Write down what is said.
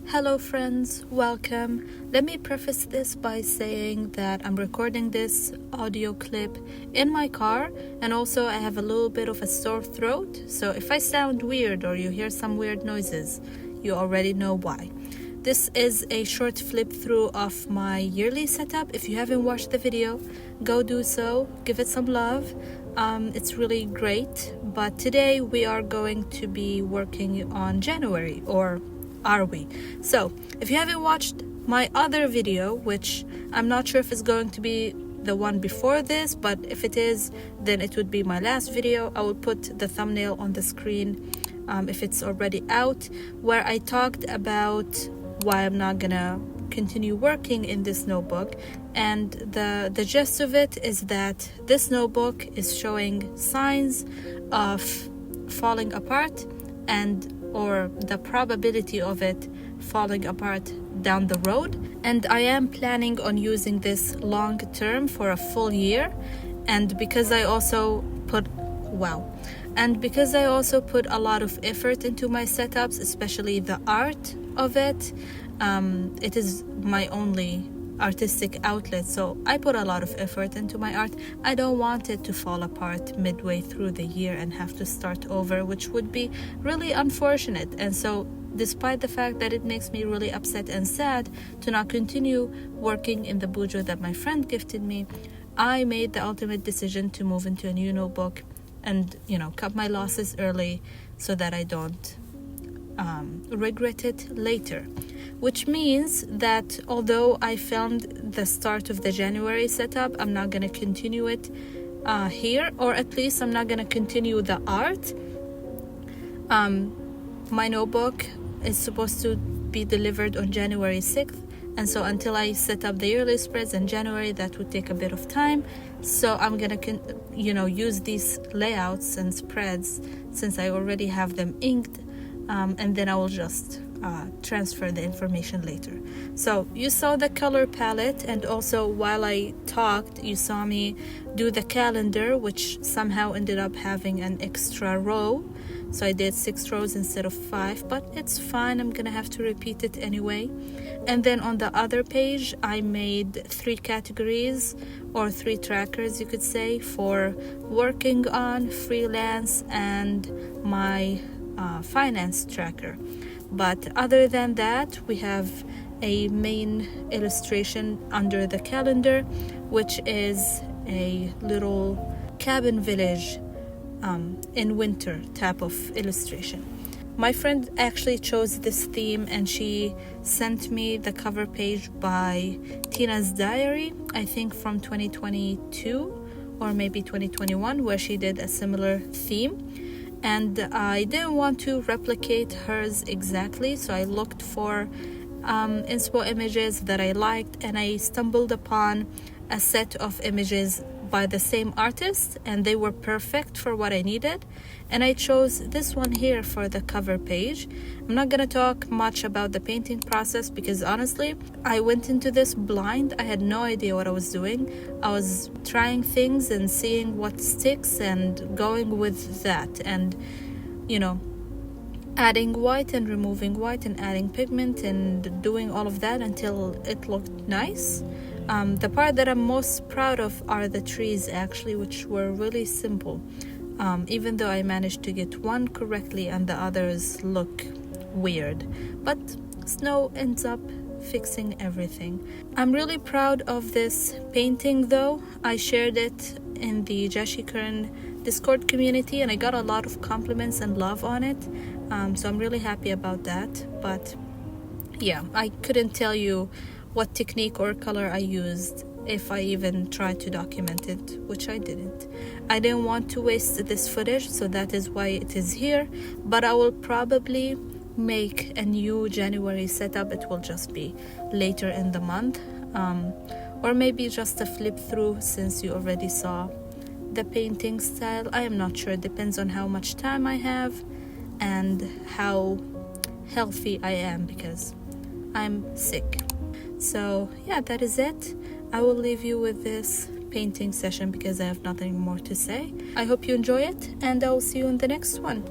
Hello friends, welcome. Let me preface this by saying that I'm recording this audio clip in my car, and also I have a little bit of a sore throat, so if I sound weird or you hear some weird noises, you already know why. This is a short flip through of my yearly setup. If you haven't watched the video, go do so, give it some love. It's really great, but today we are going to be working on January, or are we? So if you haven't watched my other video, which I'm not sure if it's going to be the one before this, but if it is, then it would be my last video. I will put the thumbnail on the screen if it's already out, where I talked about why I'm not gonna continue working in this notebook. And the gist of it is that this notebook is showing signs of falling apart, or the probability of it falling apart down the road. And I am planning on using this long term for a full year. And because I also put a lot of effort into my setups, especially the art of it, it is my only artistic outlet, so I put a lot of effort into my art. I don't want it to fall apart midway through the year and have to start over, which would be really unfortunate. And so despite the fact that it makes me really upset and sad to not continue working in the bujo that my friend gifted me, I made the ultimate decision to move into a new notebook and cut my losses early so that I don't regret it later. Which means that although I filmed the start of the January setup, I'm not going to continue it here, or at least I'm not going to continue the art. My notebook is supposed to be delivered on January 6th, and so until I set up the yearly spreads in January, that would take a bit of time. So I'm going to use these layouts and spreads since I already have them inked, and then I will just transfer the information later. So you saw the color palette, and also while I talked, you saw me do the calendar, which somehow ended up having an extra row. So I did 6 rows instead of 5, but it's fine. I'm gonna have to repeat it anyway. And then on the other page, I made 3 categories, or 3 trackers, you could say, for working on, freelance, and my finance tracker. But other than that, we have a main illustration under the calendar, which is a little cabin village in winter type of illustration. My friend actually chose this theme, and she sent me the cover page by Tina's Diary, I think from 2022 or maybe 2021, where she did a similar theme. And I didn't want to replicate hers exactly, so I looked for inspo images that I liked, and I stumbled upon a set of images by the same artist, and they were perfect for what I needed. And I chose this one here for the cover page. I'm not gonna talk much about the painting process because honestly, I went into this blind. I had no idea what I was doing. I was trying things and seeing what sticks and going with that, and adding white and removing white and adding pigment and doing all of that until it looked nice. The part that I'm most proud of are the trees, actually, which were really simple, even though I managed to get one correctly and the others look weird. But snow ends up fixing everything. I'm really proud of this painting though. I shared it in the GOUACHE Color Discord community, and I got a lot of compliments and love on it, so I'm really happy about that. But yeah, I couldn't tell you what technique or color I used if I even tried to document it, which I didn't. I didn't want to waste this footage, so that is why it is here. But I will probably make a new January setup. It will just be later in the month, or maybe just a flip through since you already saw the painting style. I am not sure. It depends on how much time I have and how healthy I am, because I'm sick. So yeah, that is it. I will leave you with this painting session because I have nothing more to say. I hope you enjoy it, and I will see you in the next one.